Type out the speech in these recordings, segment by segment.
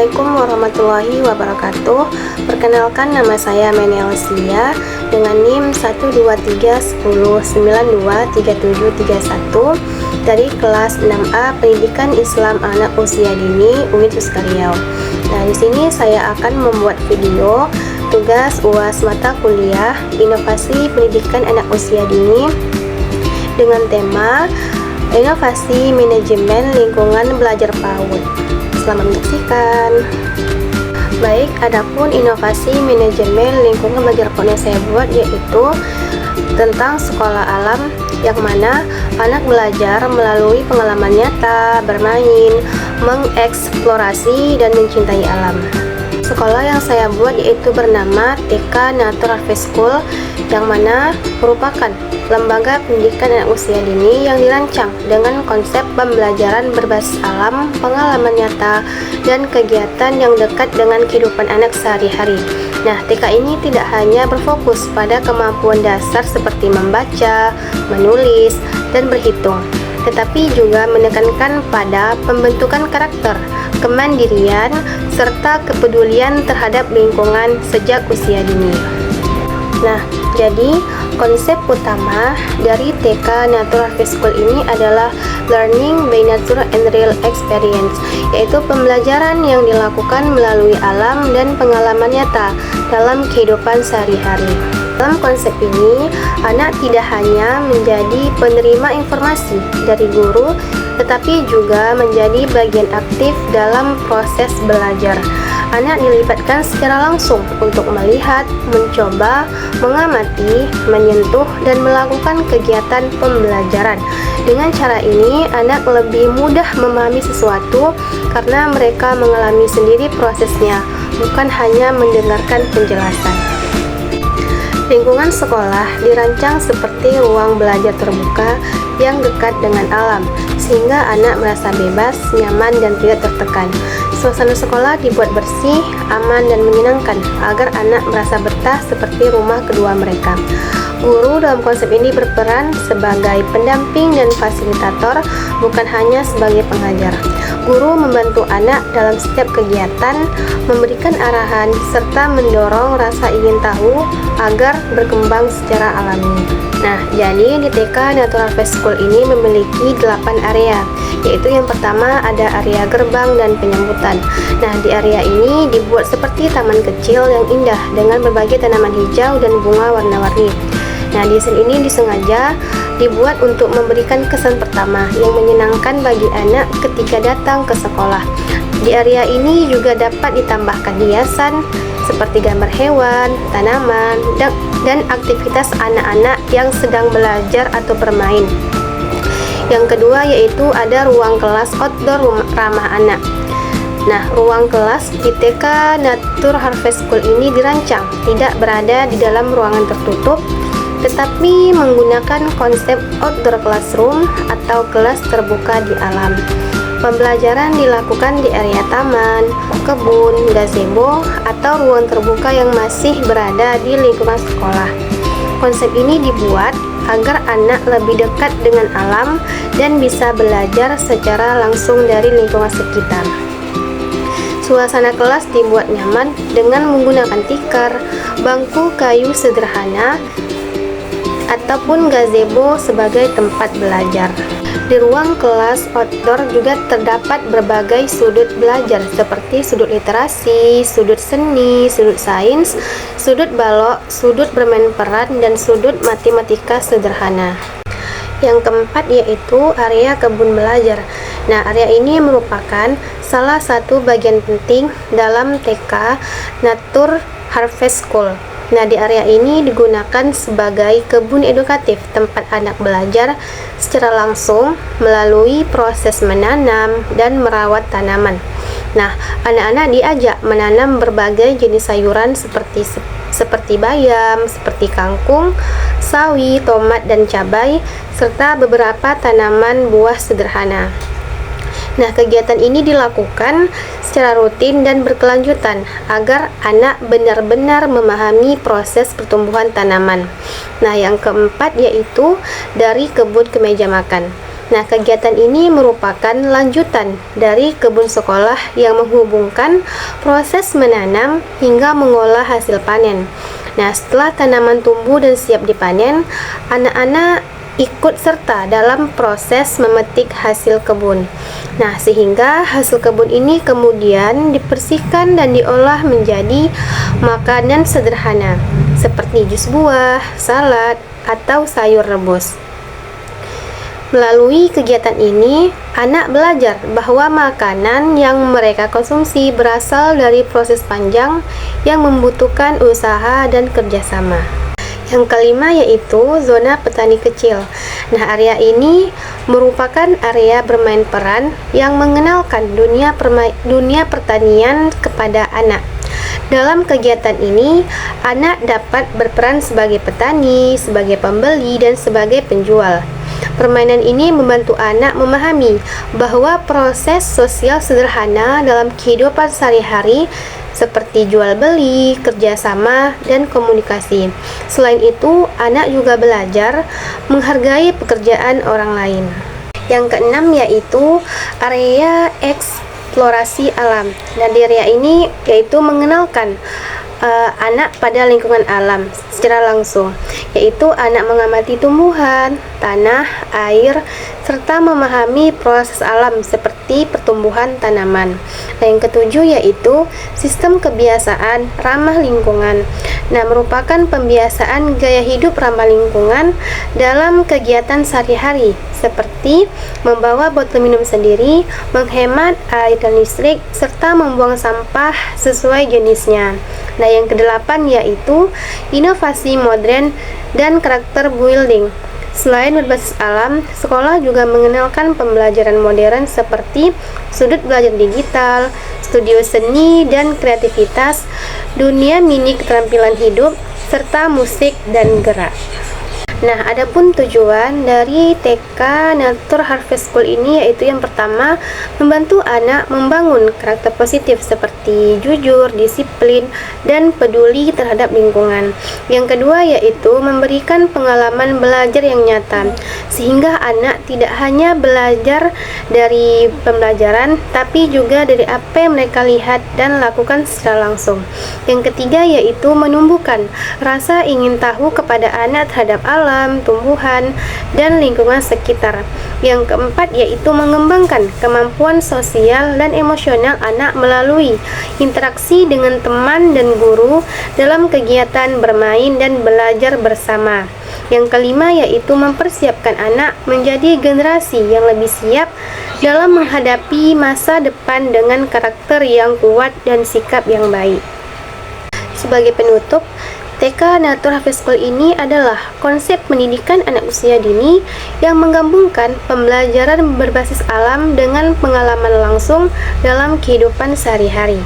Assalamualaikum warahmatullahi wabarakatuh. Perkenalkan, nama saya Menelsia dengan NIM 12310923731 dari kelas 6A Pendidikan Islam Anak Usia Dini UIN Suskariau. Nah, di sini saya akan membuat video tugas UAS mata kuliah Inovasi Pendidikan Anak Usia Dini dengan tema Inovasi Manajemen Lingkungan Belajar PAUD. Selamat menyaksikan. Baik, adapun inovasi manajemen lingkungan belajar PAUD yang saya buat yaitu tentang sekolah alam, yang mana anak belajar melalui pengalaman nyata, bermain, mengeksplorasi, dan mencintai alam. Sekolah yang saya buat yaitu bernama TK Natur Harvest School, yang mana merupakan lembaga pendidikan anak usia dini yang dirancang dengan konsep pembelajaran berbasis alam, pengalaman nyata, dan kegiatan yang dekat dengan kehidupan anak sehari-hari. Nah, TK ini tidak hanya berfokus pada kemampuan dasar seperti membaca, menulis, dan berhitung, tetapi juga menekankan pada pembentukan karakter, kemandirian, serta kepedulian terhadap lingkungan sejak usia dini. Nah, jadi konsep utama dari TK Natur Harvest School ini adalah Learning by Nature and Real Experience, yaitu pembelajaran yang dilakukan melalui alam dan pengalaman nyata dalam kehidupan sehari-hari. Dalam konsep ini, anak tidak hanya menjadi penerima informasi dari guru, tetapi juga menjadi bagian aktif dalam proses belajar. Anak dilibatkan secara langsung untuk melihat, mencoba, mengamati, menyentuh, dan melakukan kegiatan pembelajaran. Dengan cara ini, anak lebih mudah memahami sesuatu karena mereka mengalami sendiri prosesnya, bukan hanya mendengarkan penjelasan. Lingkungan sekolah dirancang seperti ruang belajar terbuka yang dekat dengan alam, sehingga anak merasa bebas, nyaman, dan tidak tertekan. Suasana sekolah dibuat bersih, aman, dan menyenangkan agar anak merasa betah seperti rumah kedua mereka. Guru dalam konsep ini berperan sebagai pendamping dan fasilitator, bukan hanya sebagai pengajar. Guru membantu anak dalam setiap kegiatan, memberikan arahan, serta mendorong rasa ingin tahu agar berkembang secara alami. Nah, jadi di TK Natur Harvest School ini memiliki 8 area, yaitu yang pertama ada area gerbang dan penyambutan. Nah, di area ini dibuat seperti taman kecil yang indah dengan berbagai tanaman hijau dan bunga warna-warni. Nah, di sini ini disengaja dibuat untuk memberikan kesan pertama yang menyenangkan bagi anak ketika datang ke sekolah. Di area ini juga dapat ditambahkan hiasan seperti gambar hewan, tanaman, dan aktivitas anak-anak yang sedang belajar atau bermain. Yang kedua yaitu ada ruang kelas outdoor ramah anak. Nah, ruang kelas di TK Natur Harvest School ini dirancang tidak berada di dalam ruangan tertutup, tetapi menggunakan konsep outdoor classroom atau kelas terbuka di alam. Pembelajaran dilakukan di area taman, kebun, gazebo, atau ruang terbuka yang masih berada di lingkungan sekolah. Konsep ini dibuat agar anak lebih dekat dengan alam dan bisa belajar secara langsung dari lingkungan sekitar. Suasana kelas dibuat nyaman dengan menggunakan tikar, bangku kayu sederhana, ataupun gazebo sebagai tempat belajar. Di ruang kelas outdoor juga terdapat berbagai sudut belajar seperti sudut literasi, sudut seni, sudut sains, sudut balok, sudut bermain peran, dan sudut matematika sederhana. Yang keempat yaitu area kebun belajar. Nah, area ini merupakan salah satu bagian penting dalam TK Natur Harvest School. Nah, di area ini digunakan sebagai kebun edukatif, tempat anak belajar secara langsung melalui proses menanam dan merawat tanaman. Nah, anak-anak diajak menanam berbagai jenis sayuran seperti bayam, seperti kangkung, sawi, tomat, dan cabai, serta beberapa tanaman buah sederhana. Nah, kegiatan ini dilakukan secara rutin dan berkelanjutan agar anak benar-benar memahami proses pertumbuhan tanaman. Nah, yang keempat yaitu dari kebun ke meja makan. Nah, kegiatan ini merupakan lanjutan dari kebun sekolah yang menghubungkan proses menanam hingga mengolah hasil panen. Nah, setelah tanaman tumbuh dan siap dipanen, anak-anak ikut serta dalam proses memetik hasil kebun. Nah, sehingga hasil kebun ini kemudian dibersihkan dan diolah menjadi makanan sederhana seperti jus buah, salad, atau sayur rebus. Melalui kegiatan ini, anak belajar bahwa makanan yang mereka konsumsi berasal dari proses panjang yang membutuhkan usaha dan kerjasama. Yang kelima yaitu zona petani kecil. Nah, area ini merupakan area bermain peran yang mengenalkan dunia pertanian kepada anak. Dalam kegiatan ini, anak dapat berperan sebagai petani, sebagai pembeli, dan sebagai penjual. Permainan ini membantu anak memahami bahwa proses sosial sederhana dalam kehidupan sehari-hari seperti jual beli, kerjasama, dan komunikasi. Selain itu, anak juga belajar menghargai pekerjaan orang lain. Yang keenam yaitu area eksplorasi alam. Nah, di area ini yaitu mengenalkan anak pada lingkungan alam secara langsung, yaitu anak mengamati tumbuhan, tanah, air, serta memahami proses alam seperti pertumbuhan tanaman. Nah, yang ketujuh yaitu sistem kebiasaan ramah lingkungan. Nah, merupakan pembiasaan gaya hidup ramah lingkungan dalam kegiatan sehari-hari seperti membawa botol minum sendiri, menghemat air dan listrik, serta membuang sampah sesuai jenisnya. Nah, yang kedelapan yaitu inovasi modern dan karakter building. Selain berbasis alam, sekolah juga mengenalkan pembelajaran modern seperti sudut belajar digital, studio seni dan kreativitas, dunia mini keterampilan hidup, serta musik dan gerak. Nah, adapun tujuan dari TK Nature Harvest School ini yaitu yang pertama, membantu anak membangun karakter positif seperti jujur, disiplin, dan peduli terhadap lingkungan. Yang kedua yaitu memberikan pengalaman belajar yang nyata, sehingga anak tidak hanya belajar dari pembelajaran, tapi juga dari apa yang mereka lihat dan lakukan secara langsung. Yang ketiga yaitu menumbuhkan rasa ingin tahu kepada anak terhadap alam, tumbuhan, dan lingkungan sekitar. Yang keempat yaitu mengembangkan kemampuan sosial dan emosional anak melalui interaksi dengan teman dan guru dalam kegiatan bermain dan belajar bersama. Yang kelima yaitu mempersiapkan anak menjadi generasi yang lebih siap dalam menghadapi masa depan dengan karakter yang kuat dan sikap yang baik. Sebagai penutup, TK Nature Harvest School ini adalah konsep pendidikan anak usia dini yang menggabungkan pembelajaran berbasis alam dengan pengalaman langsung dalam kehidupan sehari-hari.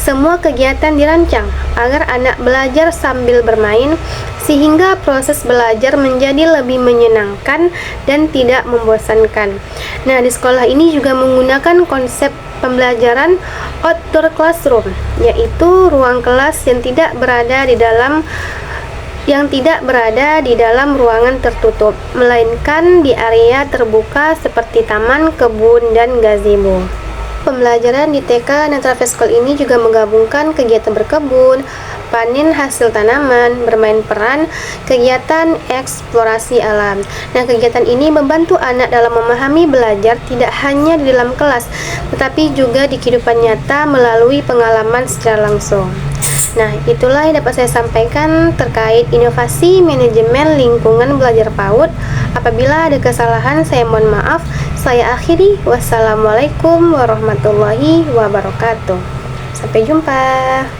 Semua kegiatan dirancang agar anak belajar sambil bermain, sehingga proses belajar menjadi lebih menyenangkan dan tidak membosankan. Nah, di sekolah ini juga menggunakan konsep pembelajaran outdoor classroom, yaitu ruang kelas yang tidak berada di dalam ruangan tertutup, melainkan di area terbuka seperti taman, kebun, dan gazebo. Pembelajaran di TK Nature Harvest School ini juga menggabungkan kegiatan berkebun, panen hasil tanaman, bermain peran, kegiatan eksplorasi alam. Nah, kegiatan ini membantu anak dalam memahami belajar tidak hanya di dalam kelas, tetapi juga di kehidupan nyata melalui pengalaman secara langsung. Nah, itulah yang dapat saya sampaikan terkait inovasi manajemen lingkungan belajar PAUD. Apabila ada kesalahan, saya mohon maaf. Saya akhiri. Wassalamualaikum warahmatullahi wabarakatuh. Sampai jumpa.